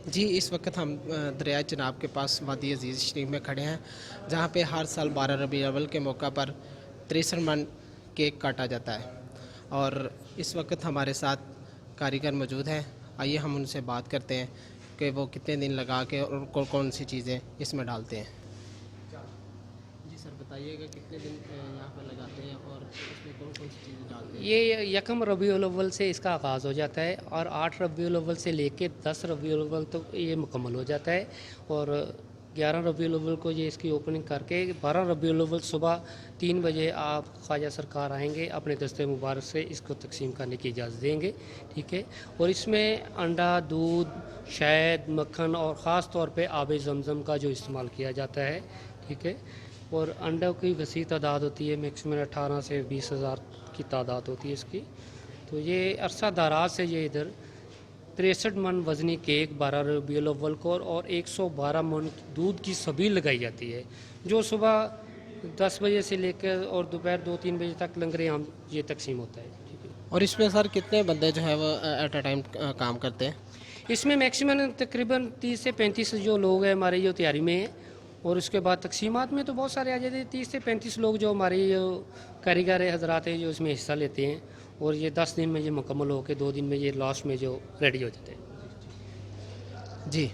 جی اس وقت ہم دریائے چناب کے پاس وادی عزیز شریف میں کھڑے ہیں، جہاں پہ ہر سال 12 ربیع الاول کے موقع پر 63 من کیک کاٹا جاتا ہے، اور اس وقت ہمارے ساتھ کاریگر موجود ہیں۔ آئیے ہم ان سے بات کرتے ہیں کہ وہ کتنے دن لگا کے اور کون کون سی چیزیں اس میں ڈالتے ہیں۔ جی سر بتائیے گا کتنے دن یہاں پر لگاتے ہیں اور اس میں کون کون سی چیزیں ڈالتے ہیں؟ یہ یکم ربیع الاول سے اس کا آغاز ہو جاتا ہے اور 8 ربیع الاول سے لے کے 10 ربیع الاول تک یہ مکمل ہو جاتا ہے، اور 11 ربیع الاول کو یہ اس کی اوپننگ کر کے 12 ربیع الاول صبح 3 بجے آپ خواجہ سرکار آئیں گے، اپنے دستے مبارک سے اس کو تقسیم کرنے کی اجازت دیں گے، ٹھیک ہے۔ اور اس میں انڈا، دودھ، شہد، مکھن اور خاص طور پہ آب زمزم کا جو استعمال کیا جاتا ہے، ٹھیک ہے۔ اور انڈوں کی وسیع تعداد ہوتی ہے، میکسیمم 18 سے 20,000 کی تعداد ہوتی ہے اس کی۔ تو یہ عرصہ دراز سے یہ ادھر 63 من وزنی کیک 12 ربیع الاول کو اور 112 من دودھ کی سبیل لگائی جاتی ہے، جو صبح 10 بجے سے لے کر اور دوپہر 2-3 بجے تک لنگر عام یہ تقسیم ہوتا ہے، ٹھیک ہے۔ اور اس میں سر کتنے بندے جو ہے وہ ایٹ اے ٹائم کام کرتے ہیں؟ اس میں میکسیمم تقریباً 30 سے 35 جو لوگ ہیں ہمارے جو تیاری میں ہیں، اور اس کے بعد تقسیمات میں تو بہت سارے آ جاتے ہیں۔ 30 سے 35 لوگ جو ہمارے کاریگر حضرات ہیں جو اس میں حصہ لیتے ہیں، اور یہ 10 دن میں یہ مکمل ہو کے 2 دن میں یہ لاسٹ میں جو ریڈی ہو جاتے ہیں۔ جی